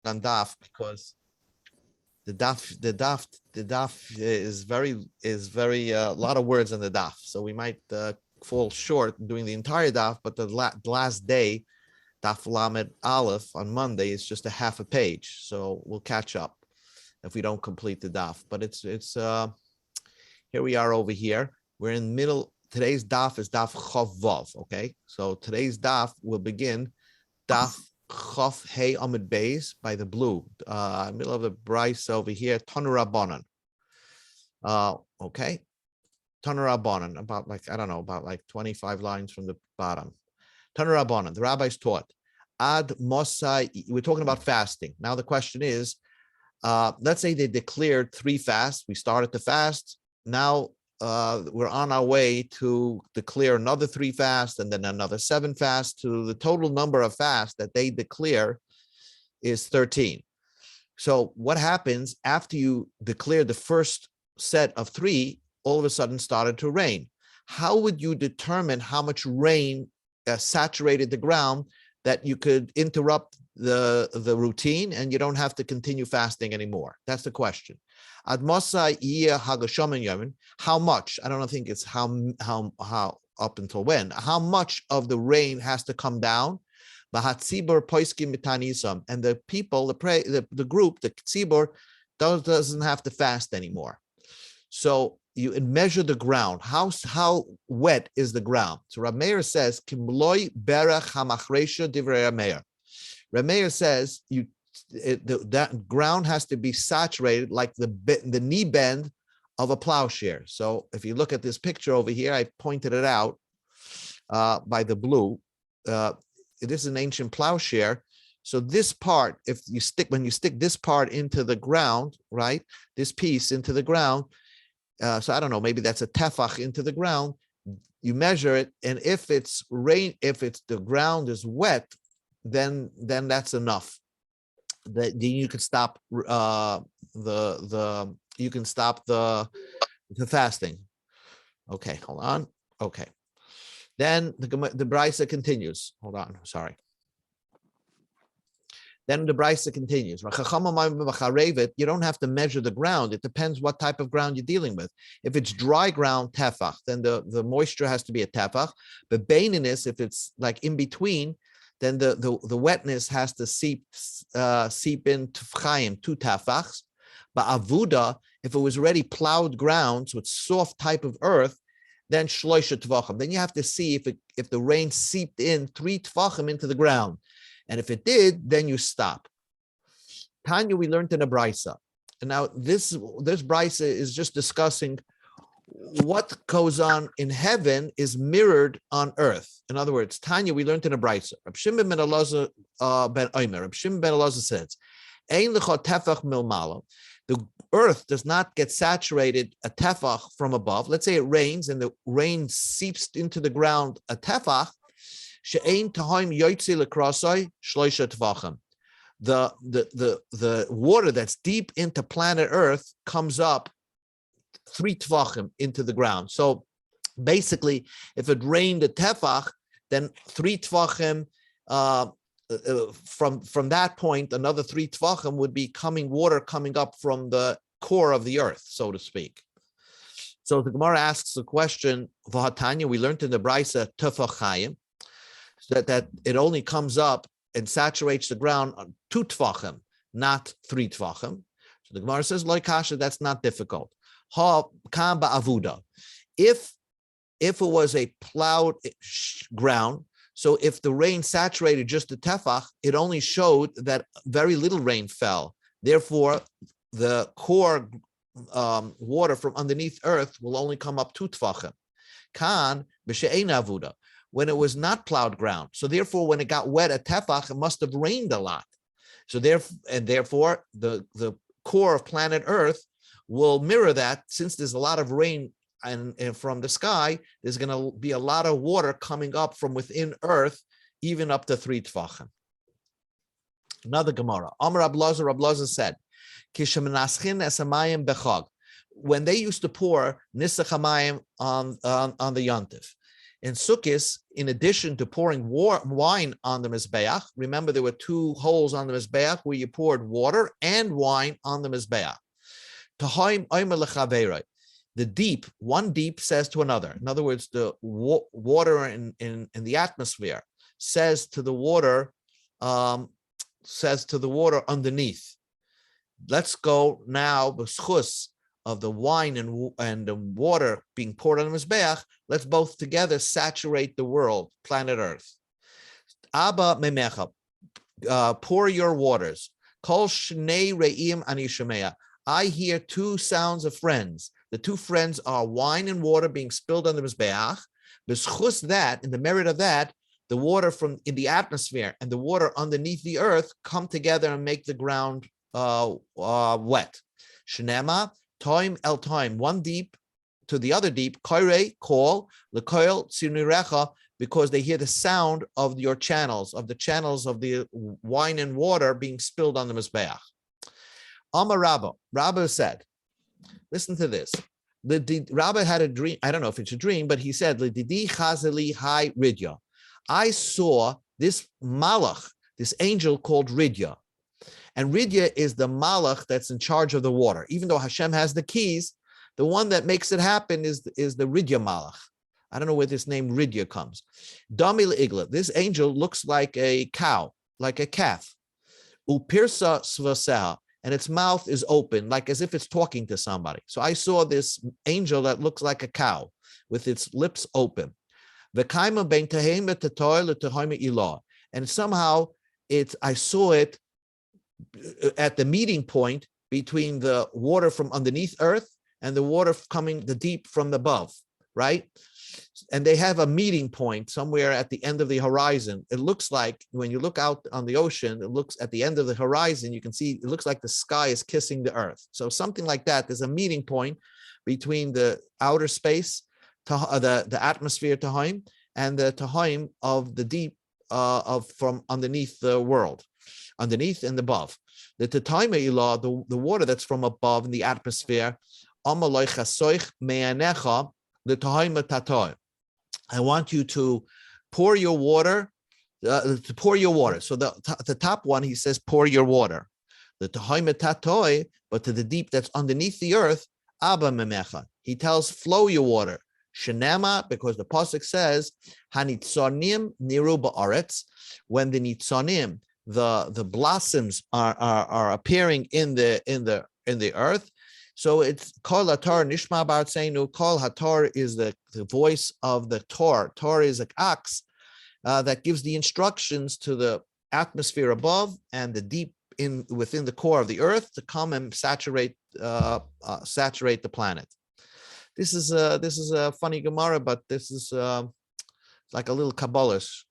on daf because the daf is very a lot of words in the daf, so we might fall short doing the entire daf. But the last day, daf lamed aleph on Monday, is just a half a page, so we'll catch up if we don't complete the daf. But it's here we are over here. We're in the middle. Today's daf is daf Chav Vav. Okay, so today's daf will begin daf Chav Hey Amid Beis by the blue, middle of the Bryce over here. Tanu Rabbanan. Okay, Tanu Rabbanan, about like 25 lines from the bottom. Tanu Rabbanan, the rabbis taught. Ad Mosai. We're talking about fasting. Now the question is, let's say they declared 3 fasts. We started the fast. Now we're on our way to declare another 3 fasts and then another 7 fasts. To the total number of fasts that they declare is 13. So what happens after you declare the first set of 3? All of a sudden started to rain. How would you determine how much rain saturated the ground that you could interrupt the routine and you don't have to continue fasting anymore? That's the question. How much? I don't think it's how up until when. How much of the rain has to come down? And the people, the group, the tzibur, doesn't have to fast anymore. So you measure the ground. How wet is the ground? So Rab Meir says, Kimloi berach hamachresha divrei Rab Meir. Rab Meir says that ground has to be saturated like the knee bend of a plowshare. So if you look at this picture over here, I pointed it out by the blue. It is an ancient plowshare. So this part, when you stick this part into the ground, right, this piece into the ground, so I don't know, maybe that's a tefach into the ground. You measure it, and if it's the ground is wet, then that's enough. Then you can stop the fasting. Okay, hold on. Okay, then the Brisa continues. Hold on, sorry. Then the Brisa continues. You don't have to measure the ground. It depends what type of ground you're dealing with. If it's dry ground, tefach, then the moisture has to be a tefach. But baininess, if it's like in between, then the wetness has to seep into chayim, 2 tefachs. But avuda, if it was already plowed ground, so it's soft type of earth, then shloisha tvachim. Then you have to see if the rain seeped in 3 tvachim into the ground. And if it did, then you stop. Tanya, we learned in a brisa. And now this brisa is just discussing what goes on in heaven is mirrored on earth. In other words, Tanya, we learned in a brisa. Reb Shimon ben Elazar Reb Shimon ben Elazar says, Ein lecha tefach milmalo. The earth does not get saturated a tefach from above. Let's say it rains and the rain seeps into the ground a tefach. The water that's deep into planet Earth comes up 3 tvachim into the ground. So basically, if it rained a tefach, then 3 tvachim from that point, another 3 tvachim would be water coming up from the core of the earth, so to speak. So the Gemara asks the question, V'hatanya, we learned in the Brisa tefachayim, that it only comes up and saturates the ground on 2 tvachim, not 3 tvachim. So the Gemara says, Loi kasha, that's not difficult. Ha kam ba'avuda. If it was a plowed ground, so if the rain saturated just the tefach, it only showed that very little rain fell. Therefore, the core water from underneath earth will only come up 2 tvachim. Kan b'she'ein avuda. When it was not plowed ground. So therefore, when it got wet at tefach, it must have rained a lot. So therefore, the core of planet Earth will mirror that. Since there's a lot of rain and from the sky, there's going to be a lot of water coming up from within Earth, even up to 3 tvachim. Another Gemara. Amar Rab Lazar said, Kishemenaschin esamayim bechag. When they used to pour nisach hamayim on the yontif, In Sukkot, in addition to pouring wine on the Mizbeach, remember there were two holes on the Mizbeach where you poured water and wine on the Mizbeach. The deep, one deep says to another. In other words, the water in the atmosphere says to the water underneath. Let's go now, b'schus of the wine and the water being poured on the Mizbeach, let's both together saturate the world, planet Earth. Abba memecha, pour your waters. Kol shnei re'im ani shomea. I hear two sounds of friends. The two friends are wine and water being spilled on the Mizbeach. B'schus that, in the merit of that, the water from in the atmosphere and the water underneath the earth come together and make the ground wet. Shnema, time el time, one deep to the other deep, kaire, call, lekoil, sinirecha, because they hear the sound of your channels, of the channels of the wine and water being spilled on the Mizbeach. Amar Rabba said, listen to this. Rabba had a dream. I don't know if it's a dream, but he said, L'didi chazeli hai ridya. I saw this malach, this angel called Ridya. And Ridya is the malach that's in charge of the water. Even though Hashem has the keys, the one that makes it happen is the Ridya malach. I don't know where this name Ridya comes. Damil igla. This angel looks like a cow, like a calf. Upirsa svaseha. And its mouth is open, like as if it's talking to somebody. So I saw this angel that looks like a cow with its lips open. And somehow I saw it at the meeting point between the water from underneath earth and the water coming the deep from above, right? And they have a meeting point somewhere at the end of the horizon. It looks like when you look out on the ocean, it looks at the end of the horizon, you can see it looks like the sky is kissing the earth. So something like that. There's a meeting point between the outer space, the atmosphere Tahaim, and the Tahaim of the deep from underneath the world, underneath and above. The Tahaim Ilah, the water that's from above in the atmosphere, I want you to pour your water, So the top one, he says, pour your water. The Tahaim Tatoi, but to the deep that's underneath the earth, Abba Memecha. He tells, flow your water. Shenema, because the pasuk says, Hanitzonim niru ba'aretz, when the nitzonim, the blossoms are appearing in the earth. So it's Kol Hator Nishma Ba'artzeinu. Kol Hator is the voice of the Tor. Tor is an ox that gives the instructions to the atmosphere above and the deep within the core of the earth to come and saturate the planet. This is a funny Gemara, but this is like a little Kabbalish.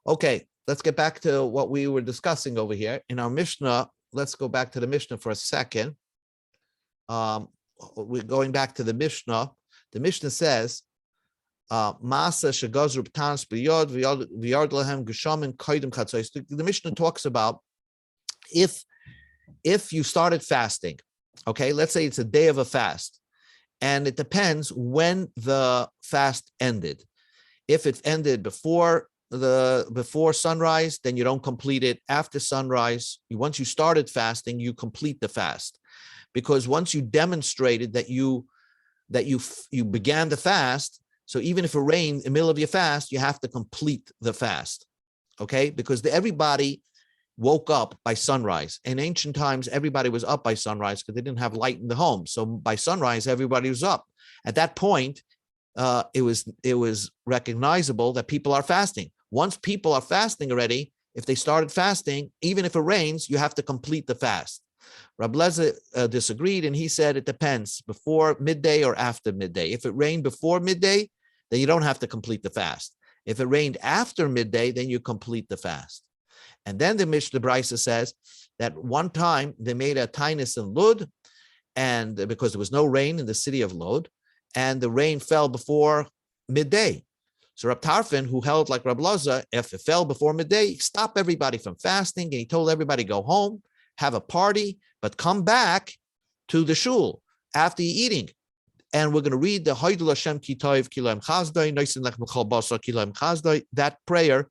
Okay, let's get back to what we were discussing over here in our Mishnah. Let's go back to the Mishnah for a second. We're going back to the Mishnah. The Mishnah says, "Masa shegazru b'tanis b'yod v'yard lehem geshamin koydem chatzos." The Mishnah talks about if you started fasting, okay, let's say it's a day of a fast, and it depends when the fast ended. If it ended before sunrise, then you don't complete it. After sunrise, once you started fasting, you complete the fast, because once you demonstrated that you began the fast, so even if it rained in the middle of your fast, you have to complete the fast, okay? Because everybody woke up by sunrise. In ancient times, everybody was up by sunrise because they didn't have light in the home. So by sunrise, everybody was up. At that point, it was recognizable that people are fasting. Once people are fasting already, if they started fasting, even if it rains, you have to complete the fast. Rabbi Lezer disagreed, and he said it depends, before midday or after midday. If it rained before midday, then you don't have to complete the fast. If it rained after midday, then you complete the fast. And then the Mishnah Brisa says that one time they made a taanis in Lud, and because there was no rain in the city of Lod, and the rain fell before midday. So Rab Tarfon, who held like Rab Lezer, if it fell before midday, he stopped everybody from fasting, and he told everybody go home, have a party, but come back to the shul after eating. And we're going to read the Haidul Hashem Kitayv Kilaim Chazdai, Noisin Lech Mechal Basa Kilaim Chazdai, that prayer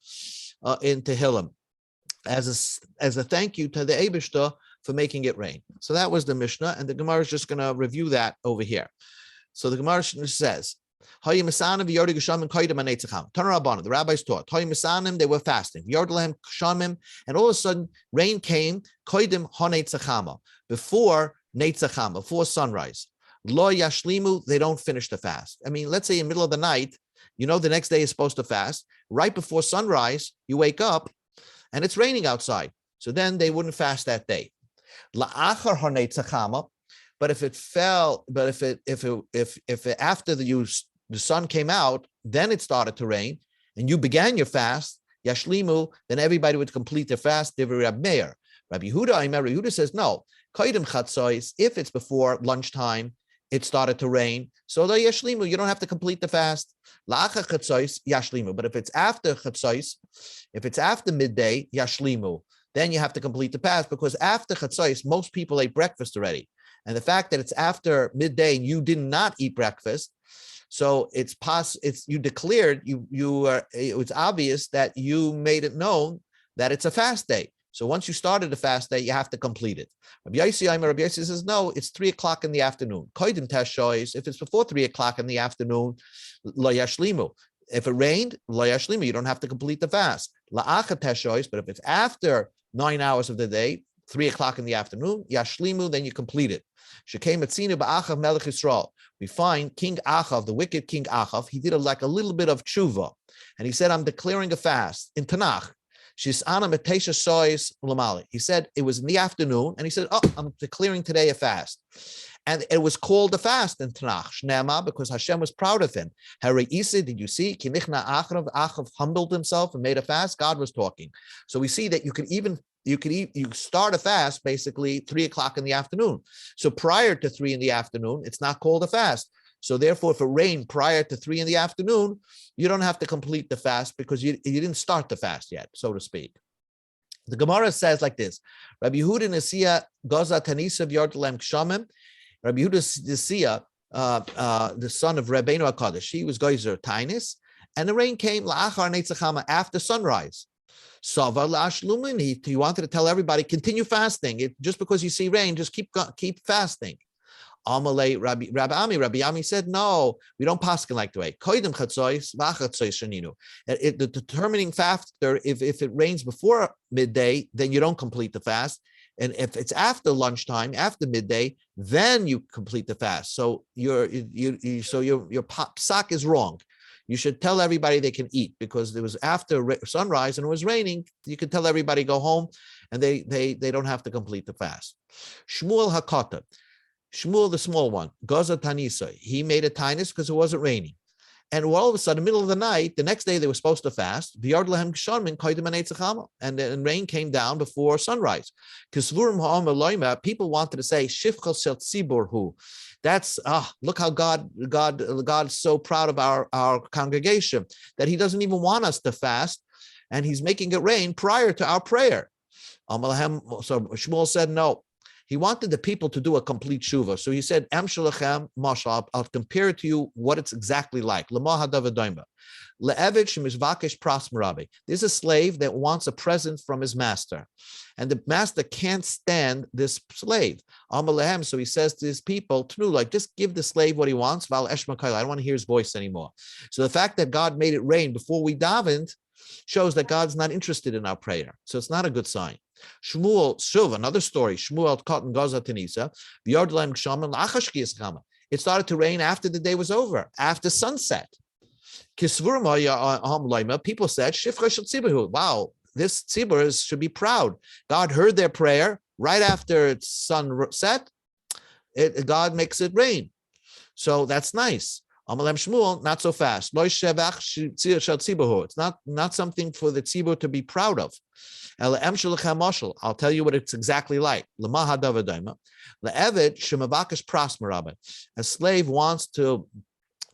in Tehillim, as a thank you to the Eibishter for making it rain. So that was the Mishnah, and the Gemara is just going to review that over here. So the Gemara says, the rabbis taught, they were fasting, and all of a sudden rain came before Neitzachama, before sunrise. Lo yashlimu, they don't finish the fast. I mean, let's say in the middle of the night, the next day is supposed to fast. Right before sunrise, you wake up and it's raining outside. So then they wouldn't fast that day. La'achar haneitzachama, but if it fell, if after the sun came out, then it started to rain, and you began your fast, yashlimu, then everybody would complete their fast. Divrei Rab Meir. Rabbi Yehuda says no. Kodim chatzos, if it's before lunchtime, it started to rain, so the yashlimu, you don't have to complete the fast. La'achar chatzos yashlimu, but if it's after chatzos, if it's after midday, yashlimu, then you have to complete the fast, because after chatzos, most people ate breakfast already. And the fact that it's after midday and you did not eat breakfast, so it's you declared, it's obvious that you made it known that it's a fast day. So once you started the fast day, you have to complete it. Rabbi Yossi says, no, it's 3 o'clock in the afternoon. Koidim teshois, if it's before 3 o'clock in the afternoon, lo yashlimu. If it rained, lo yashlimu, you don't have to complete the fast. La'acha teshois, but if it's after 9 hours of the day, 3 o'clock in the afternoon, yashlimu, then you complete it. Shekei Metzinu ba'achav melech Yisrael. We find King Achav, the wicked King Achav, he did a little bit of tshuva, and he said, I'm declaring a fast in Tanakh. He said it was in the afternoon, and he said, I'm declaring today a fast. And it was called a fast in Tanakh, Shnema, because Hashem was proud of him. Did you see? Achav humbled himself and made a fast. God was talking. So we see that you start a fast basically 3 o'clock in the afternoon. So prior to 3 in the afternoon, it's not called a fast. So therefore, if it rained prior to 3 in the afternoon, you don't have to complete the fast because you didn't start the fast yet, so to speak. The Gemara says like this: Rabbi Yehuda Nesiya Gaza Tanisa V'Yardalem Kshamim. Rabbi Yehuda Nesiya, the son of Rabbeinu HaKadosh, he was Geyser Taanis, and the rain came la'achar neitzachama, after sunrise. Sava la'ashlumin. He wanted to tell everybody, continue fasting. Just because you see rain, just keep fasting. Amalei Rabbi Ami said, no, we don't paskin like the way. The determining factor, if it rains before midday, then you don't complete the fast. And if it's after lunchtime, after midday, then you complete the fast. So your psak is wrong. You should tell everybody they can eat, because it was after sunrise and it was raining. You can tell everybody go home, and they don't have to complete the fast. Shmuel Hakata. Shmuel, the small one, Gaza Tanisa, he made a tainus because it wasn't raining. And all of a sudden, in the middle of the night, the next day they were supposed to fast, and then rain came down before sunrise. People wanted to say, that's, look how God's so proud of our congregation, that he doesn't even want us to fast, and he's making it rain prior to our prayer. So Shmuel said, no. He wanted the people to do a complete tshuva. So he said, I'll compare it to you what it's exactly like. There's a slave that wants a present from his master, and the master can't stand this slave. So he says to his people, just give the slave what he wants. I don't want to hear his voice anymore. So the fact that God made it rain before we davened shows that God's not interested in our prayer. So it's not a good sign. Shmuel, Shuv, another story. Shmuel caught in Gaza Tanisa. It started to rain after the day was over, after sunset. People said, wow, this tzibur should be proud. God heard their prayer right after it's sunset. God makes it rain. So that's nice. Amalem Shmuel, not so fast. It's not something for the tzibur to be proud of. I'll tell you what it's exactly like. A slave wants to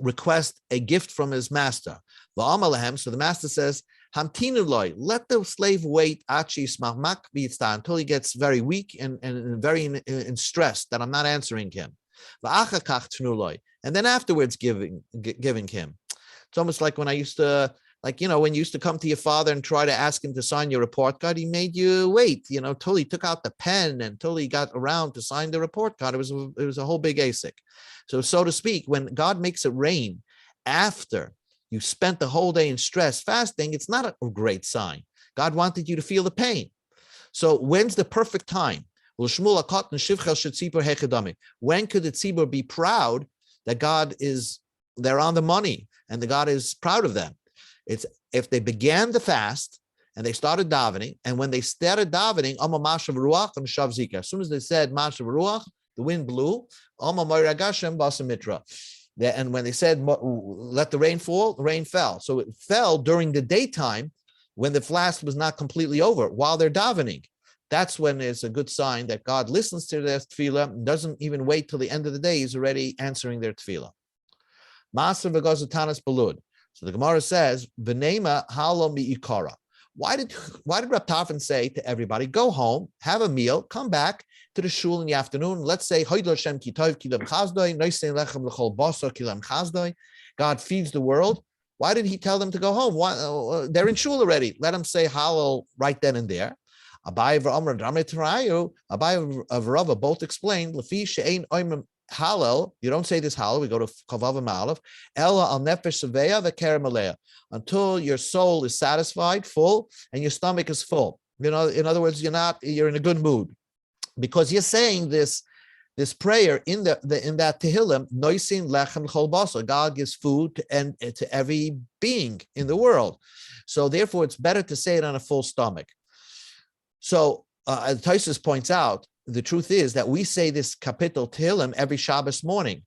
request a gift from his master. So the master says, let the slave wait until he gets very weak and very in stress that I'm not answering him. And then afterwards giving him. It's almost like when I used to, when you used to come to your father and try to ask him to sign your report card, he made you wait, till he took out the pen and till he got around to sign the report card. It was a whole big ASIC. So to speak, when God makes it rain after you spent the whole day in stress fasting, it's not a great sign. God wanted you to feel the pain. So when's the perfect time? When could the tzibur be proud that they're on the money and the God is proud of them? It's if they began the fast and they started davening, and when they started davening, as soon as they said Mashav Ruach, the wind blew. And when they said let the rain fall, the rain fell. So it fell during the daytime when the fast was not completely over, while they're davening. That's when it's a good sign that God listens to their tefillah and doesn't even wait till the end of the day. He's already answering their tefillah. Maser v'goz Taanis Balud. So the Gemara says, "V'neima halo mi'ikara." Why did Rab Tarfon say to everybody, go home, have a meal, come back to the shul in the afternoon? Let's say, God feeds the world. Why did he tell them to go home? Why, they're in shul already. Let them say Hallel right then and there. Abai of Rava both explained, Hallel, you don't say this Hallel, we go to Kavav and Ma'alev, Ella al nefesh seveya v'kerem alea, until your soul is satisfied, full, and your stomach is full. In other words, you're in a good mood. Because you're saying this prayer in that Tehillim, noisin lechem chol basar, God gives food to every being in the world. So therefore, it's better to say it on a full stomach. So Taisus points out, the truth is that we say this kapitel Tehillim every Shabbos morning,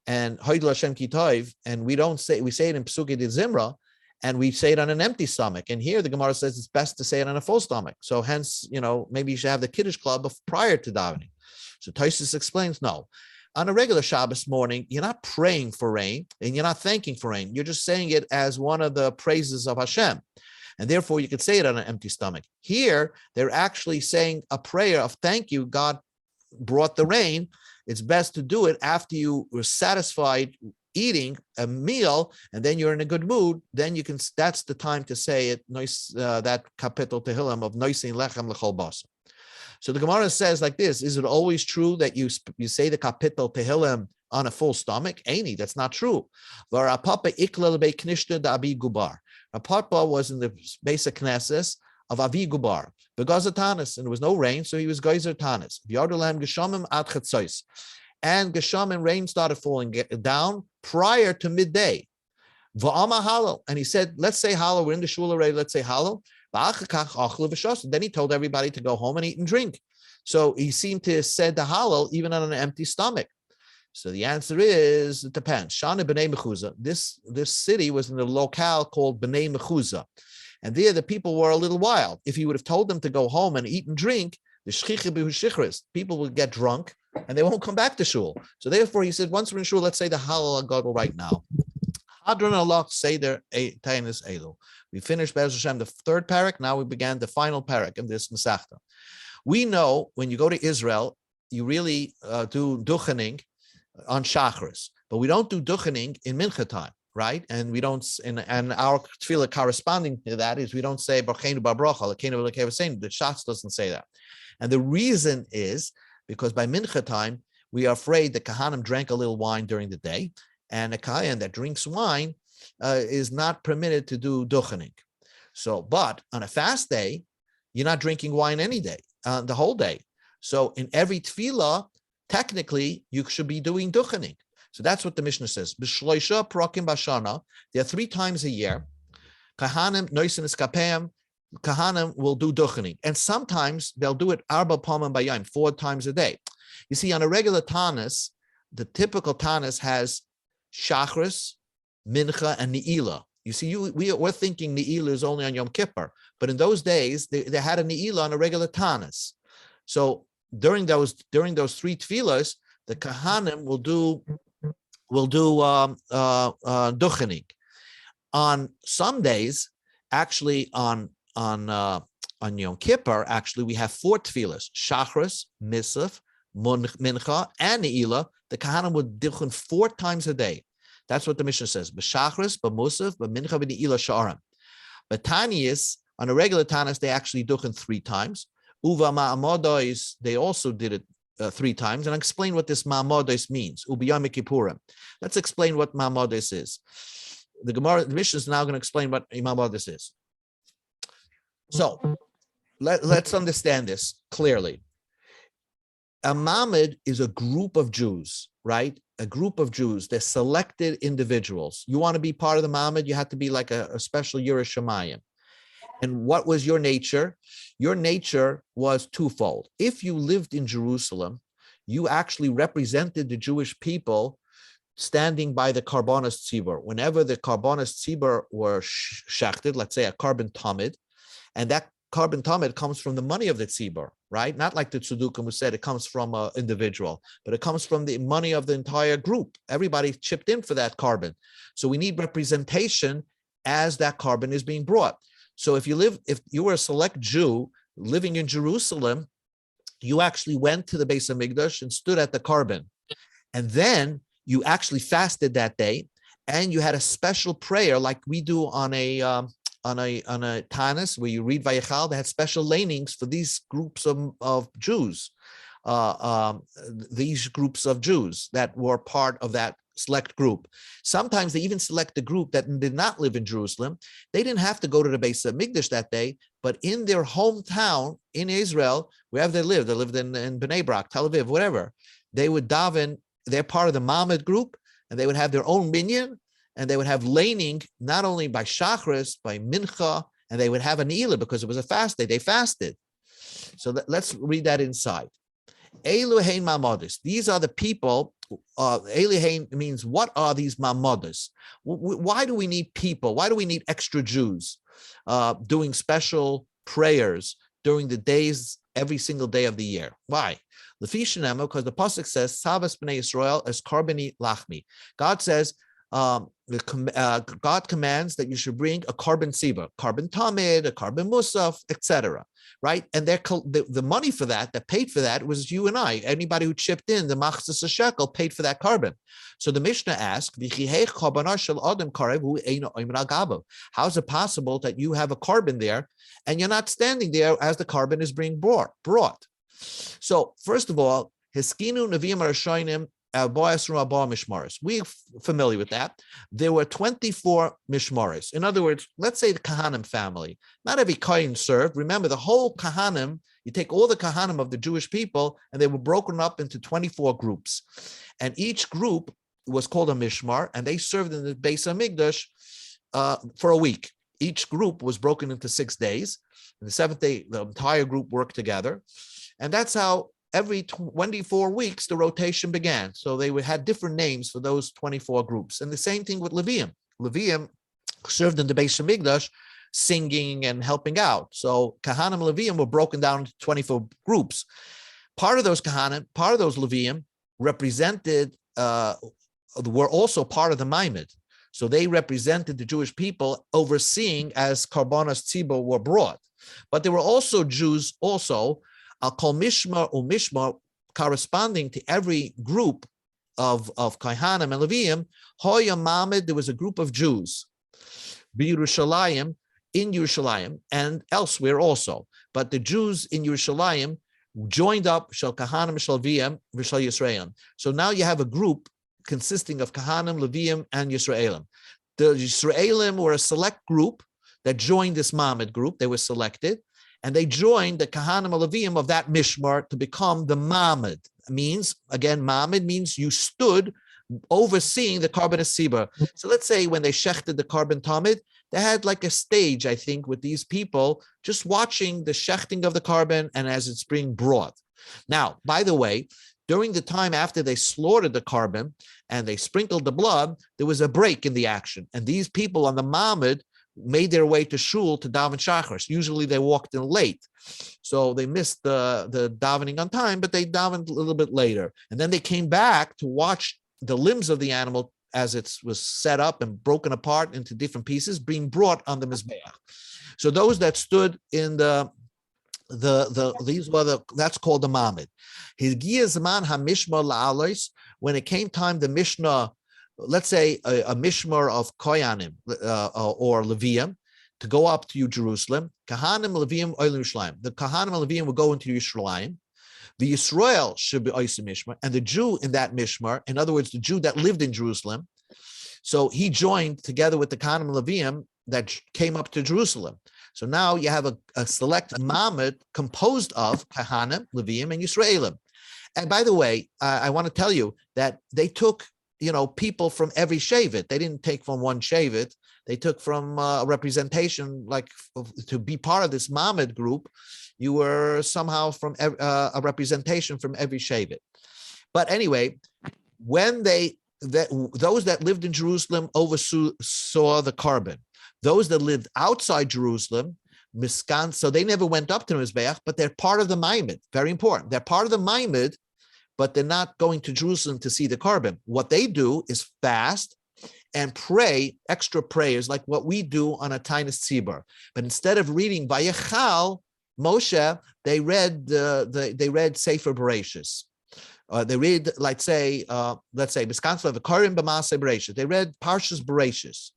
and Hoidel Hashem Ki Tov, and we say it in Psukei de Zimra, and we say it on an empty stomach. And here the Gemara says it's best to say it on a full stomach. So hence, maybe you should have the Kiddush Club prior to davening. So Taisus explains, no. On a regular Shabbos morning, you're not praying for rain, and you're not thanking for rain. You're just saying it as one of the praises of Hashem. And therefore, you could say it on an empty stomach. Here, they're actually saying a prayer of thank you. God brought the rain. It's best to do it after you were satisfied eating a meal, and then you're in a good mood. Then you can. That's the time to say it. That kapitel Tehillim of noisin lechem lechol basar. So the Gemara says like this: is it always true that you say the kapitel Tehillim on a full stomach? Aini, that's not true. Papa was in the basic Knesset of Avi Gubar, because of Taanis, and there was no rain, so he was Geyser Taanis. And Geshamim rain started falling down prior to midday. And he said, let's say Hallel, we're in the shul already, let's say Hallel. Then he told everybody to go home and eat and drink. So he seemed to have said the Hallel even on an empty stomach. So the answer is, it depends. Shana B'nai Mechuzah. This city was in a locale called B'nai Mechuzah. And there the people were a little wild. If he would have told them to go home and eat and drink, the shchicha b'hu shichris, people would get drunk and they won't come back to shul. So therefore he said, once we're in shul, let's say the Hallel Gadol right now. Hadron Allah Seder Taanis Elu. We finished Be'ez Hashem the third parak. Now we began the final parak of this Masechta. We know when you go to Israel, you really do duchening on Shachris, but we don't do duchening in Mincha time, right? And we don't, and our tefillah corresponding to that is we don't say Barcheinu Barbrocha, L'keinu V'Lekei. The Shas doesn't say that, and the reason is because by Mincha time we are afraid the Kahanim drank a little wine during the day, and a Kayan that drinks wine is not permitted to do duchening. So, but on a fast day, you're not drinking wine any day, the whole day. So in every tefillah, technically, you should be doing duchening. So that's what the Mishnah says. B'shloisha prakim b'shana. There are 3 times a year. Kahanim noisin eskapeim. Kahanim will do duchening, and sometimes they'll do it arba pamim bayayim, 4 times a day. You see, on a regular Taanis, the typical Taanis has Shachris, Mincha, and Ne'ilah. You see, we're thinking Ne'ilah is only on Yom Kippur, but in those days they had a Ne'ilah on a regular Taanis. So during those 3 tefillahs, the Kahanim will do duchening. On some days, actually on Yom Kippur, actually we have 4 tefillahs: Shachris, Misaf, Mincha, and Ne'ilah, the Kahanim would duchen 4 times a day. That's what the Mishnah says. B'shachris, b'musaf, b'mincha, b'ne'ilah sha'arim. But Tanias, on a regular Tanis, they actually duchen 3 times. Uva ma'amodois, they also did it 3 times. And I'll explain what this ma'amodois means. Ubiyam Kippurim. Let's explain what ma'amodois is. The Gemara, the Mishnah is now going to explain what ma'amodois is. So let's understand this clearly. A Mamid is a group of Jews, right? A group of Jews. They're selected individuals. You want to be part of the Mamid, you have to be like a special Yerush Shamayim. And what was your nature? Your nature was twofold. If you lived in Jerusalem, you actually represented the Jewish people standing by the Karbonos Tzibur. Whenever the Karbonos Tzibur were shechted, let's say a carbon tamid, and that carbon tamid comes from the money of the tzibur, right? Not like the tzedukim who said it comes from an individual, but it comes from the money of the entire group. Everybody chipped in for that carbon. So we need representation as that carbon is being brought. So if you were a select Jew living in Jerusalem, you actually went to the Beis Hamikdash and stood at the carbon. And then you actually fasted that day, and you had a special prayer like we do on a Tanis, where you read Vayichal. They had special lanings for these groups of Jews, these groups of Jews that were part of that select group. Sometimes they even select a group that did not live in Jerusalem. They didn't have to go to the Beis Hamikdash that day, but in their hometown in Israel, wherever they lived in Bnei Brak, Tel Aviv, whatever, they would daven. They're part of the Mamad group, and they would have their own minyan, and they would have laning not only by Shachris, by Mincha, and they would have a Ne'ilah because it was a fast day. They fasted. So let's read that inside. Eluhein Mamadis. These are the people. Eluhein means, what are these Mamadis? Why do we need people? Why do we need extra Jews doing special prayers during the days, every single day of the year? Why? Because the pasuk says, "Savas b'nei Yisrael as karbani lachmi." God says, God commands that you should bring a carbon siba, carbon tamid, a carbon musaf, etc. Right? And the money for that paid for that was you and I. Anybody who chipped in, the machzas shekel paid for that carbon. So the Mishnah asks, how is it possible that you have a carbon there and you're not standing there as the carbon is being brought? So first of all, Hiskinu Nevi'im Arashonim Mishmaris. We're familiar with that. There were 24 Mishmaris. In other words, let's say the Kahanim family. Not every Kohen served. Remember, the whole Kahanim, you take all the Kahanim of the Jewish people, and they were broken up into 24 groups. And each group was called a Mishmar, and they served in the Beis Hamikdash for a week. Each group was broken into 6 days. And the 7th day, the entire group worked together. And that's how every 24 weeks, the rotation began. So they had different names for those 24 groups. And the same thing with Levium. Levium served in the Beis Hamikdash, singing and helping out. So Kahanim and Levium were broken down into 24 groups. Part of those Kahanim, part of those Levium represented, were also part of the Maimid. So they represented the Jewish people overseeing as Karbonos Tzibur were brought. But there were also Jews also, I'll call Mishmar or Mishmar, corresponding to every group of Kohanim and Leviim. Hoya Mamid, there was a group of Jews, Yerushalayim, in Yerushalayim, and elsewhere also. But the Jews in Yerushalayim joined up, Shal Kahanim, Shal Leviim, Shal Yisraelim. So now you have a group consisting of Kahanim, Leviim, and Yisraelim. The Yisraelim were a select group that joined this Mamid group. They were selected. And they joined the Kahanim Leviim of that Mishmar to become the Mamid. Means, again, Mamid means you stood overseeing the carbon Asiba. So let's say when they shechted the carbon Tamid, they had like a stage, I think, with these people just watching the shechting of the carbon and as it's being brought. Now, by the way, during the time after they slaughtered the carbon and they sprinkled the blood, there was a break in the action. And these people on the Mamid made their way to shul to daven shachar. Usually they walked in late, so they missed the davening on time, but they davened a little bit later. And then they came back to watch the limbs of the animal as it was set up and broken apart into different pieces being brought on the mizbeach. So those that stood in the That's called the Mamid. His Giyazman HaMishmar La'alois, when it came time the Mishnah, let's say a Mishmar of Koyanim or Levium, to go up to Jerusalem, Kahanim Levium Oil Yerushalayim. The Kahanim and Levium will go into Yerushalayim. The Yisrael should be Oisim Mishmar, and the Jew in that Mishmar, in other words, the Jew that lived in Jerusalem, so he joined together with the Kahanim and Levium that came up to Jerusalem. So now you have a select Mamid composed of Kahanim, Levium, and Yisraelim. And by the way, I want to tell you that they took, people from every Shevet. They didn't take from one Shevet. They took from a representation, like to be part of this Mamid group, you were somehow from a representation from every Shevet. But anyway, when those that lived in Jerusalem oversaw the carbon. Those that lived outside Jerusalem, Miskan, so they never went up to the Mizbeach, but they're part of the Maimid. Very important. They're part of the Maimid, but they're not going to Jerusalem to see the carbon. What they do is fast and pray extra prayers like what we do on a Taanis Tzibur. But instead of reading Vayechal Moshe, they read Sefer Bereshis. They read, let's say, Miskan the Karim B'Maaseh Bereshis. They read Parshas Bereshis.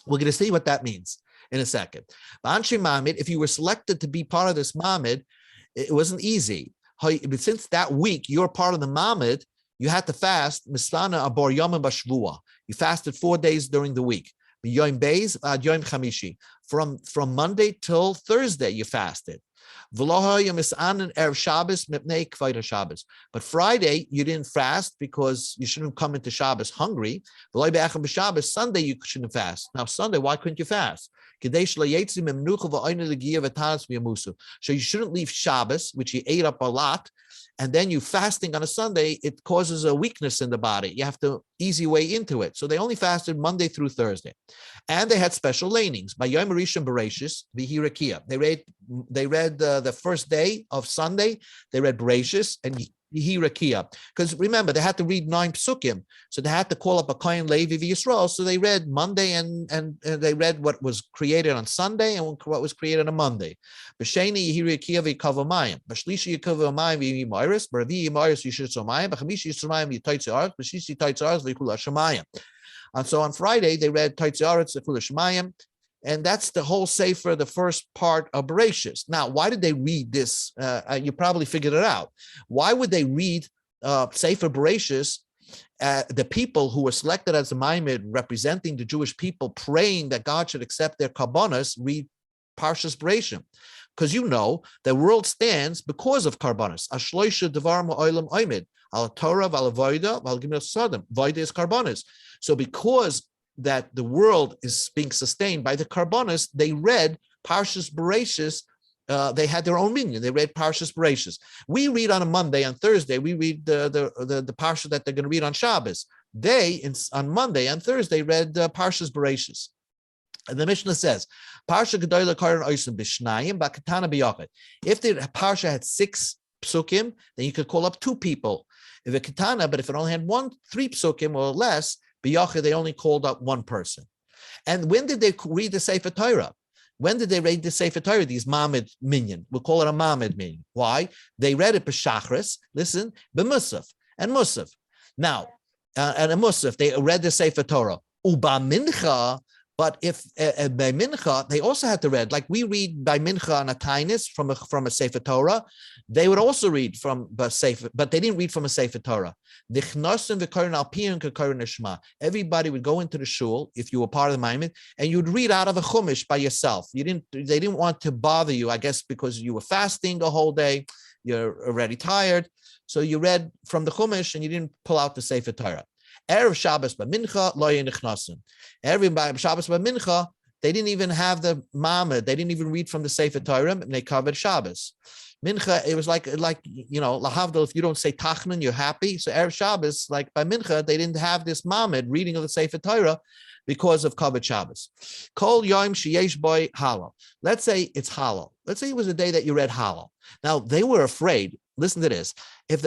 We're going to see what that means in a second. B'Anshei Mamid, if you were selected to be part of this Mamid, it wasn't easy. But since that week you're part of the Mamid, you had to fast Misfana Abor Yom B'Shvua. You fasted 4 days during the week. Yom Beis ad Yom Chamishi. From Monday till Thursday you fasted. But Friday you didn't fast because you shouldn't come into Shabbos hungry. Sunday you shouldn't fast. Now Sunday, why couldn't you fast? So you shouldn't leave Shabbos, which you ate up a lot, and then you fasting on a Sunday, it causes a weakness in the body. You have to ease your way into it. So they only fasted Monday through Thursday. And they had special lanings. By Yom Rishon Bereshis, V'hi They read the first day of Sunday, they read Bereshis and V'hi Rakia. Because remember, they had to read 9 psukim. So they had to call up a Kohen Levi Yisrael. So they read Monday and they read what was created on Sunday and what was created on Monday. B'sheni V'hi Rakia V'kavamayim. B'shlishi Yikavamayim V'hi Moiris. B'ravi Moiris Yishitzomayim. B'chamishi Yishitzomayim V'yitaytzaras. B'shishi Taytzaras V'yikula Shemayim. And so on Friday, they read Taytzaras V'yikula Shemayim. And that's the whole Sefer, the first part of Bereshis. Now, why did they read this? You probably figured it out. Why would they read Sefer Bereshis? The people who were selected as the Maimid, representing the Jewish people, praying that God should accept their karbonos, read Parshas Bereshis. Because the world stands because of karbonos. Ashloisha devar ma'olam oimid, al Torah, al avoda, al gimel sodom. Voida is karbonos. So because that the world is being sustained by the karbonos, they read Parshas Bereshis. They had their own meaning. They read Parshas Bereshis. We read on a Monday, on Thursday, we read the parsha that they're going to read on Shabbos. On Monday and Thursday read Parshas Bereshis. And the Mishnah says, Parsha Gedolah Karan Oisim Bishnayim Bakatana Biyachid. If the parsha had 6 psukim, then you could call up 2 people. If a katana, but if it only had 3 psukim or less, Biyachid, they only called up 1 person. And when did they read the Sefer Torah? When did they read the Sefer Torah? These Mamid minyan. We'll call it a Mamid minyan. Why? They read it b'Shachris, listen, b'Musaf, and Musaf. Now, and a Musaf, they read the Sefer Torah. Uba Mincha, but if by Mincha, they also had to read, like we read by Mincha on a Taanis from a Sefer Torah, they would also read from a Sefer, but they didn't read from a Sefer Torah. Everybody would go into the shul, if you were part of the Maimon, and you'd read out of a Chumash by yourself. They didn't want to bother you, I guess, because you were fasting the whole day, you're already tired. So you read from the Chumash and you didn't pull out the Sefer Torah. Erev Shabbos b'mincha lo yenichnasim. Every Shabbos b'mincha, they didn't even have the Mamad. They didn't even read from the Sefer Torah, and they covered Shabbos. Mincha, it was like lahavdil. If you don't say Tachnan, you're happy. So Erev Shabbos, like by Mincha, they didn't have this Mamad reading of the Sefer Torah because of covered Shabbos. Kol yom sheyesh boy halal. Let's say it's halal. Let's say it was a day that you read halal. Now they were afraid. Listen to this. If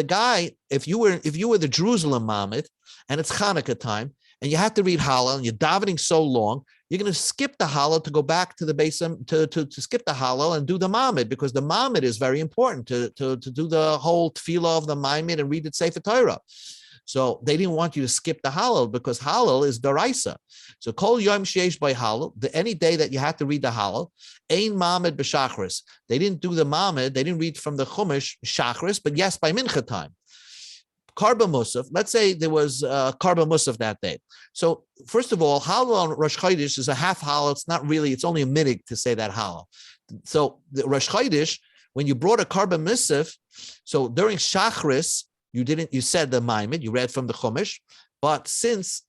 you were the Jerusalem Mamad, and it's Hanukkah time, and you have to read Hallel, and you're davening so long, you're going to skip the Hallel to go back to the base to skip the Hallel and do the Mamid, because the Mamid is very important to do the whole tefillah of the Mamid and read the Sefer Torah. So they didn't want you to skip the Hallel, because Hallel is Daraisa. So Kol Yom Sheish by Hallel, any day that you had to read the Hallel, Ein Mamid b'Shachris. They didn't do the Mamid, they didn't read from the Chumash Shachris, but yes, by Mincha time. Karba Musaf, let's say there was Karba Musaf that day. So first of all, Hallel on Rosh Chodesh is a half Hallel. It's not really, it's only a minute to say that Hallel. So the Rosh Chodesh, when you brought a Karba Musaf, so during Shachris, you said the Maimid, you read from the Chumash, but since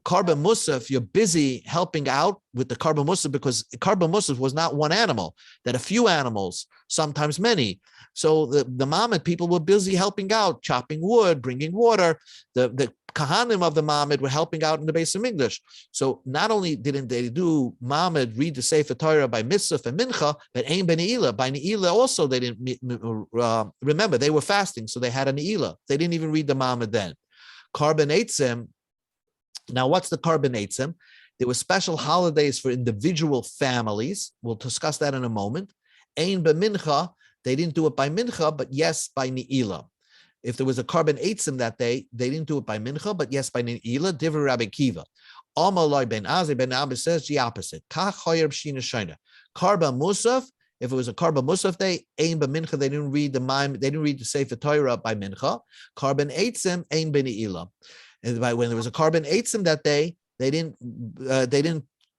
Karba Musaf, you're busy helping out with the Karba Musaf, because Karba Musaf was not one animal, that a few animals, sometimes many. So the Mamid people were busy helping out, chopping wood, bringing water. The Kahanim of the Mamid were helping out in the Beis Hamikdash. So not only didn't they do Mamid, read the Sefer Torah by Mitzvah and Mincha, but Ein B'Ne'ilah. By Ne'ilah also they didn't remember, they were fasting, so they had a Ne'ilah. They didn't even read the Mamid then. Karban Eitzim. Now, what's the Karban Eitzim? There were special holidays for individual families. We'll discuss that in a moment. Ein B'Mincha. They didn't do it by Mincha, but yes, by Ne'ilah. If there was a Karban Eitzim that day, they didn't do it by Mincha, but yes, by Ne'ilah. Divrei Rabbi Kiva. Amalai ben Azai ben Abba says the opposite. Kach Choyer B'Shina Shaina. Karban Musaf, if it was a Karban Musaf day, Ein B'Mincha, they didn't read the Sefer Torah by Mincha. Karban Eitzim, Ein B'Ne'ilah. And when there was a Karban Eitzim that day, they didn't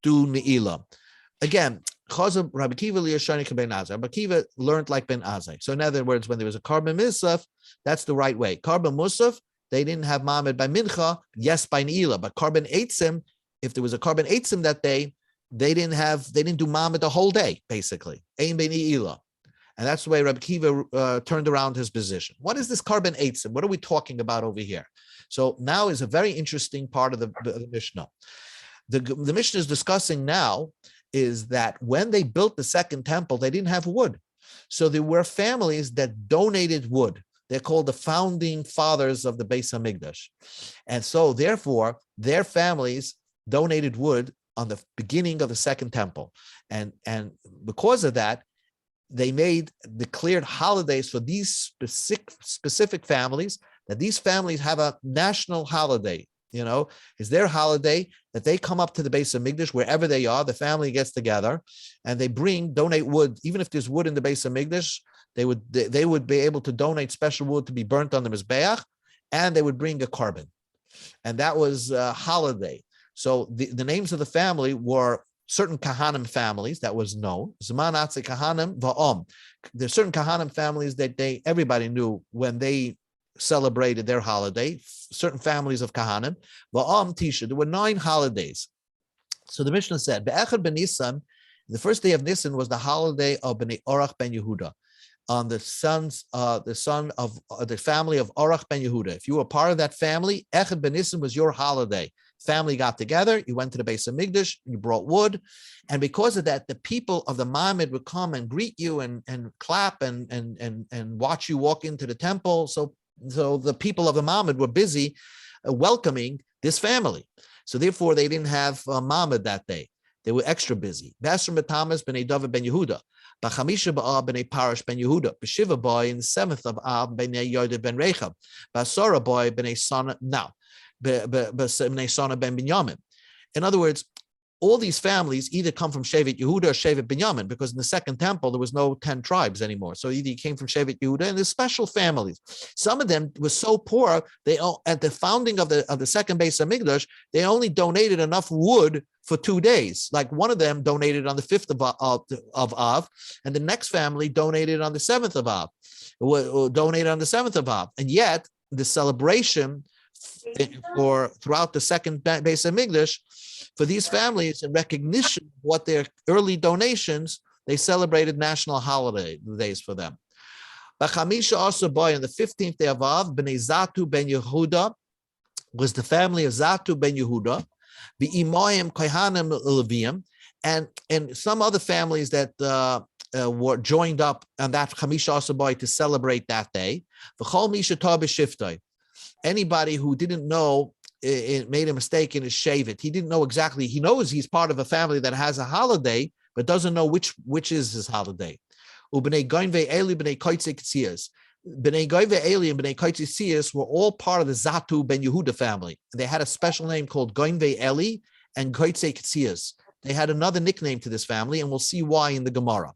do Ne'ilah. Again, Rabbi Kiva ben Azai. Rabbi Kiva learned like Ben Azai. So in other words, when there was a Karban Musaf, that's the right way. Karban Musaf, they didn't have Mamid by Mincha, yes, by Ne'ilah. But Karban Eitzim, if there was a Karban Eitzim that day, they didn't do Mamid the whole day, basically. Ein B'Ne'ilah. And that's the way Rabbi Kiva turned around his position. What is this Karban Eitzim? What are we talking about over here? So now is a very interesting part of the Mishnah. The Mishnah is discussing now is that when they built the second temple, they didn't have wood. So there were families that donated wood. They're called the founding fathers of the Beis Hamikdash. And so therefore, their families donated wood on the beginning of the second temple. And because of that, they declared holidays for these specific families, that these families have a national holiday. Is their holiday that they come up to the Beis Hamikdash, wherever they are, the family gets together and they donate wood. Even if there's wood in the Beis Hamikdash, they would be able to donate special wood to be burnt on the Mizbeach, and they would bring a carbon. And that was a holiday. So the names of the family were certain Kahanim families that was known. Zman Atze Kahanim Va'om. There's certain Kahanim families that everybody knew when they celebrated their holiday, certain families of Kahanim. Va'am Tisha, there were 9 holidays. So the Mishnah said, Be'echad ben Nisan, the first day of Nisan was the holiday of Bnei Orach ben Yehuda, on the son of the family of Orach ben Yehuda. If you were part of that family, Echad ben Nisan was your holiday. Family got together, you went to the Beis Hamikdash, you brought wood, and because of that, the people of the Mamid would come and greet you and clap and watch you walk into the temple. So the people of the Mamid were busy welcoming this family. So therefore, they didn't have Mamid that day. They were extra busy. Basra B'Tamas b'nei David ben Yehuda, B'Chamisha b'Av b'nei Parash ben Yehuda, B'Shiva boy in the 7th of Av b'nei Yoda ben Rechab, B'Asora boy b'nei Sana now, b'nei Sana ben Binyamin. In other words, all these families either come from Shevet Yehuda or Shevet Binyamin, because in the second temple, there was no 10 tribes anymore. So either you came from Shevet Yehuda, and there's special families. Some of them were so poor, at the founding of the second Beis Hamikdash, they only donated enough wood for 2 days. Like one of them donated on the 5th of Av, and the next family donated on the 7th of Av, donated on the 7th of Av. And yet, the celebration throughout the second Beis Hamikdash, for these families, in recognition of what their early donations, they celebrated national holidays for them. B'Chamisha also boy on the 15th day of Av, Bnei Zatu ben Yehuda was the family of Zatu ben Yehuda, B'Imoyim Kohanim Leviim, and some other families that were joined up on that Chamisha also boy to celebrate that day. V'Chol Misha Tah B'Shiftoi. Anybody who didn't know made a mistake in his shavit. He didn't know exactly. He knows he's part of a family that has a holiday, but doesn't know which is his holiday. B'nai Goin ve'Eli b'nai Koitze Ketzias. B'nai Goin ve'Eli and b'nai Koitze Ketzias were all part of the Zatu ben Yehuda family. They had a special name called Goin ve'Eli and Koitze Ketzias. They had another nickname to this family, and we'll see why in the Gemara.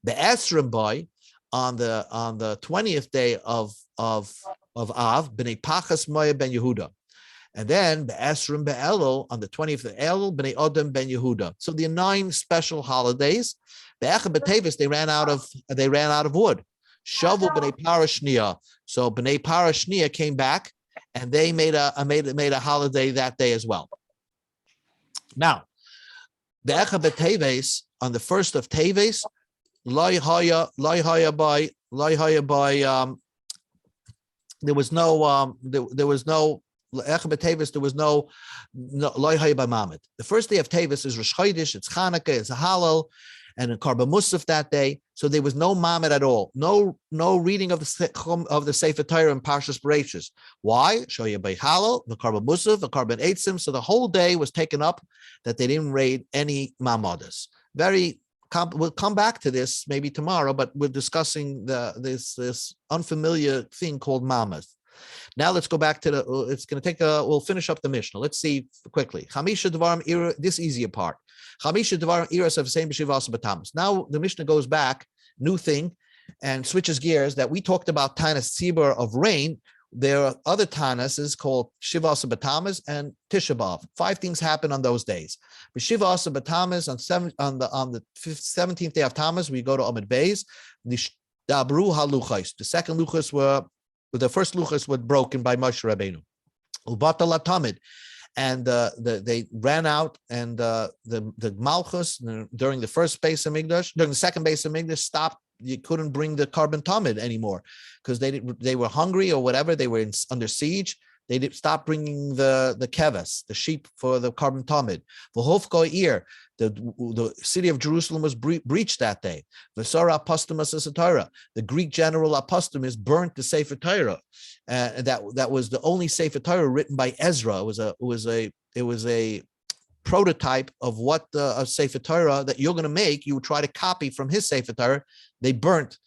The Esrim boy on the 20th day of Av, b'nai Pachas Moya ben Yehuda. And then the Esrim be'Elul on the 20th of Elul, b'nai Odom ben Yehuda. So the 9 special holidays. The Echad B'Tevis, they ran out of wood. Shavu b'nai Parashnia. So b'nai Parashnia came back, and they made a holiday that day as well. Now, the Echad B'Tevis on the 1st of Teves, there was no Echad B'Tevis, there was no loy haya by Mamad. The first day of Tevis is Rosh Chodesh, it's Chanukah, it's a Halal, and a Karban Musaf that day. So there was no Mamad at all. No reading of the Sefer Torah and Parshas Bereishis. Why? Shoya by Halal, the Karban Musaf, the Karban Eitzim. So the whole day was taken up that they didn't read any Mamadas. We'll come back to this maybe tomorrow, but we're discussing this unfamiliar thing called Mamad. Now let's go back to we'll finish up the Mishnah. Let's see quickly. Chamisha Devarim Ira, this easier part. Chamisha Devarim Iras of same B'Shivas B'Tamas. Now the Mishnah goes back, new thing, and switches gears that we talked about Taanis Tzibur of rain. There are other Taanis called Shivas B'Tamas and Tisha B'Av. 5 things happen on those days. B'Shivas B'Tamas on the 17th day of Tammuz, we go to Amid Beis. Dabru HaLuchais. The first luchas were broken by Moshe Rabbeinu. Ubatal Tamid, and they ran out, and the Malchus during the first Beis Hamikdash, during the second Beis Hamikdash stopped. You couldn't bring the Karban Tamid anymore because they were hungry or whatever. They were under siege. They did stop bringing the keves, the sheep for the Karban Tamid. The city of Jerusalem was breached that day. Vesara Apostomus Torah. The Greek general Apostomus burnt the Sefer Torah. That was the only Sefer Torah written by Ezra. It was a prototype of what a Sefer Torah that you're going to make. You would try to copy from his Sefer Torah. They burnt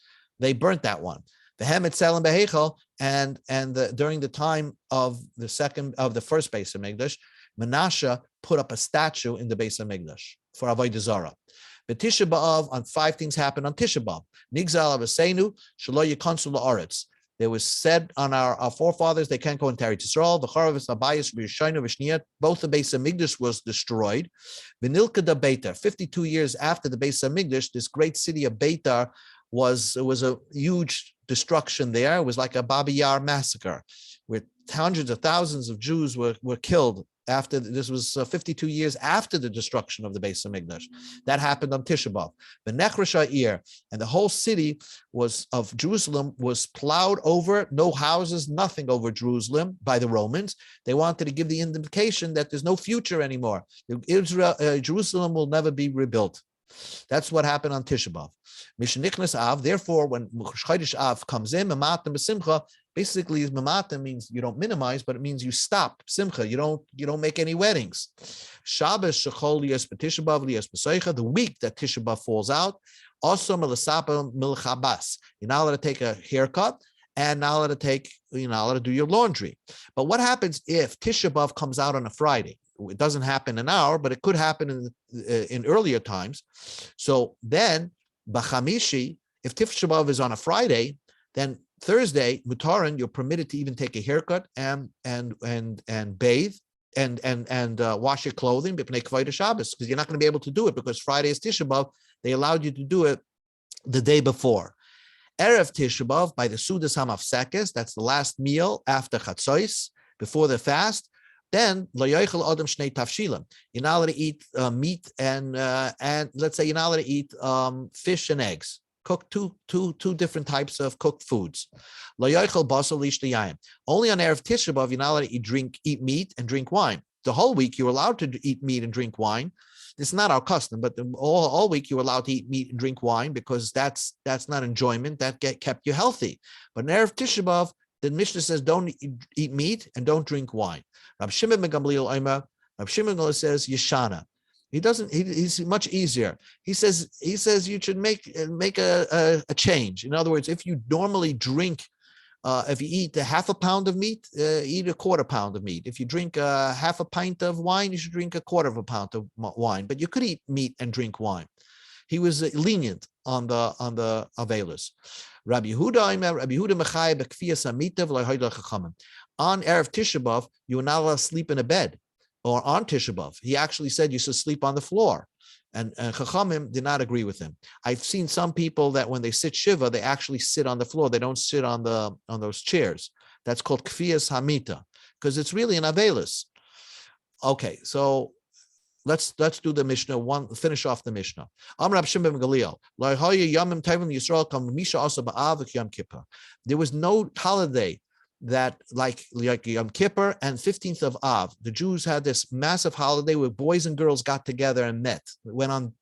that one. The Hemet Selim Behechel, and during the time of the first Beis Hamikdash, Menashe put up a statue in the Beis Hamikdash for Avodah Zarah. The Tisha B'Av, on 5 things happened on Tisha B'Av. Nigzal Avasenu Shelo Yikonsu La'aretz. There was said on our forefathers they can't go in Eretz Yisrael. The Charavis Abayis V'Yishayna V'Shniyat. Both the Beis Hamikdash was destroyed. V'Nilka da Beitar. 52 years after the Beis Hamikdash, this great city of Beitar was a huge destruction there. It was like a Babi Yar massacre, where hundreds of thousands of Jews were killed. After this was 52 years after the destruction of the Beis Hamikdash. That happened on Tisha B'Av. The Nechra Sha'ir, and the whole city of Jerusalem was plowed over, no houses, nothing over Jerusalem by the Romans. They wanted to give the indication that there's no future anymore. Jerusalem will never be rebuilt. That's what happened on Tisha B'Av. Mishnichnas Av, therefore, when Chodesh Av comes in, Mamatim B'Simcha, basically Mamatim means you don't minimize, but it means you stop Simcha. You don't make any weddings. Shabbos Shechol Lias B'Tisha B'Av Lias B'Seicha, the week that Tisha B'Av falls out, also Melasapa Milchabas. You're not allowed to take a haircut, and you're not allowed to do your laundry. But what happens if Tisha B'Av comes out on a Friday? It doesn't happen in an hour, but it could happen in earlier times. So then, B'Chamishi, if Tisha B'Av is on a Friday, then Thursday, Mutaran, you're permitted to even take a haircut and bathe and wash your clothing, because you're not going to be able to do it because Friday is Tisha B'Av. They allowed you to do it the day before. Erev Tisha B'Av, by the Sudas HaMafsekes, that's the last meal after Chatzos, before the fast. Then lo yochel adam shnei tafshilim. You're not allowed to eat meat and let's say you're not allowed to eat fish and eggs. Cook two different types of cooked foods. Lo yochel basal lishtayim. Only on erev Tisha B'Av you're not allowed to eat meat and drink wine. The whole week you're allowed to eat meat and drink wine. This is not our custom, but all week you're allowed to eat meat and drink wine because that's not enjoyment. That kept you healthy. But in erev Tisha B'Av, The Mishnah says don't eat meat and don't drink wine. Rab Shimon ben Gamliel says Yeshana. He's much easier. He says you should make a change. In other words, if you normally drink, if you eat a half a pound of meat, eat a quarter pound of meat. If you drink half a pint of wine, you should drink a quarter of a pound of wine. But you could eat meat and drink wine. He was lenient on the Avelis. Rabbi Yehuda Mechai Bekfiyas Amitav L'Hoydel Chachamim. On Erev Tisha B'Av, you were not allowed to sleep in a bed, or on Tisha B'Av. He actually said you should sleep on the floor. And Chachamim did not agree with him. I've seen some people that when they sit Shiva, they actually sit on the floor. They don't sit on those chairs. That's called Kfiyas Hamita, because it's really an Avelis. Okay, so let's do the Mishnah. Finish off the Mishnah. Amar Shimon ben Gamliel. There was no holiday that like Yom Kippur and 15th of Av. The Jews had this massive holiday where boys and girls got together and went on,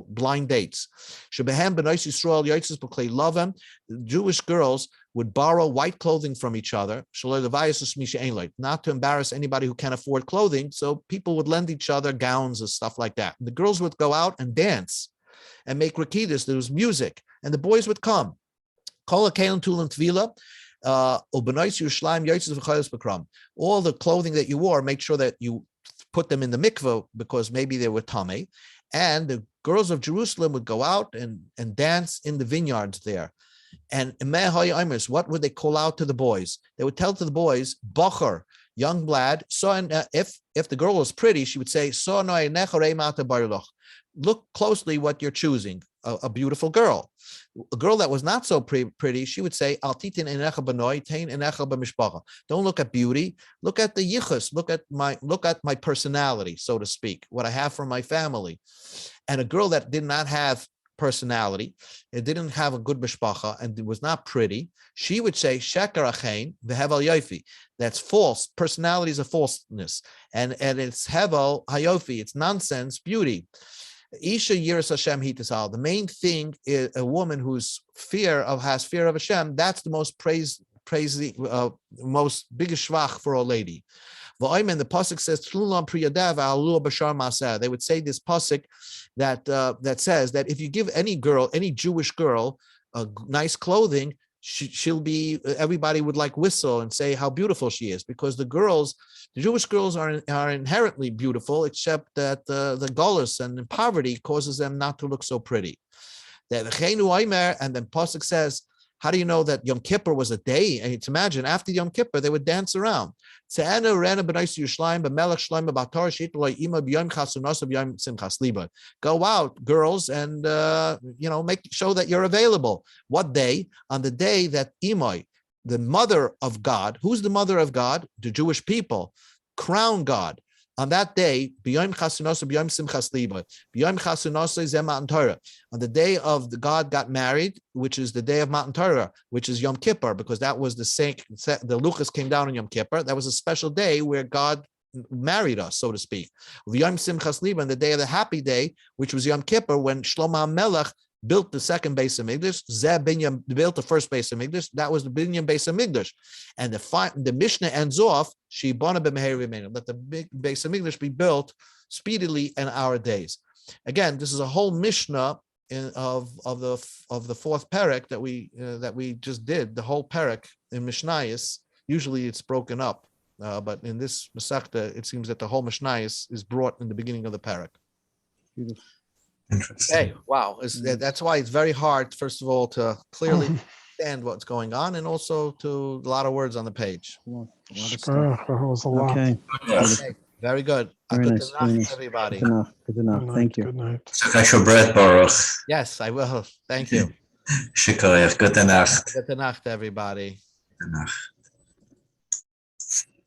blind dates. The Jewish girls would borrow white clothing from each other, not to embarrass anybody who can't afford clothing. So people would lend each other gowns and stuff like that. The girls would go out and dance and make rakidas. There was music, and the boys would come. All the clothing that you wore, make sure that you put them in the mikveh because maybe they were tamei. And the girls of Jerusalem would go out and dance in the vineyards there. And what would they call out to the boys? They would tell to the boys, Bocher, young lad. So, if the girl was pretty, she would say, look closely what you're choosing. A beautiful girl. A girl that was not so pretty, she would say, don't look at beauty, look at the yichus, look at my personality, so to speak, what I have from my family. And a girl that did not have personality, it didn't have a good mishpacha, and it was not pretty, she would say, sheker achein v'hevel yofi. That's false. Personality is a falseness. And it's hevel hayofi, it's nonsense, beauty. Isha Yiras Hashem Hitasal. The main thing is a woman who's has fear of Hashem. That's the most most biggest shvach for a lady. The pasuk says, they would say this pasuk that says that if you give any Jewish girl, nice clothing, everybody would whistle and say how beautiful she is, because the Jewish girls are inherently beautiful, except that the gullus and poverty causes them not to look so pretty. And then pasuk says, how do you know that Yom Kippur was a day? And it's imagine after Yom Kippur they would dance around. Go out, girls, and show that you're available. What day? On the day that Imoy, the mother of God, who's the mother of God? The Jewish people, crown God. On that day, on the day of the God got married, which is the day of Matan Torah, which is Yom Kippur, because that was the Luchas came down on Yom Kippur. That was a special day where God married us, so to speak. On the day of the happy day, which was Yom Kippur, when Shlomo HaMelech built the second base of Migdash, Binyan built the first base of Migdash. That was the Binyan base of Migdash, and the Mishnah ends off, let the big base of Migdash be built speedily in our days. Again, this is a whole Mishnah of the fourth parak that we just did. The whole parak in Mishnayos. Usually it's broken up, but in this Masechta, it seems that the whole Mishnayos is brought in the beginning of the parak. Beautiful. Interesting. Hey, wow. That's why it's very hard, first of all, to clearly understand what's going on, and also to a lot of words on the page. A lot of stuff. That was a lot. Okay. Yes. Okay, very good. Very Good nice, very nice. everybody. Good enough. Good enough. Good Thank night, you. Good night. Shakashu Brett Baruch. Yes, I will. Thank you. Shikoyach. Gute Nacht. Good night, everybody. Gute Nacht.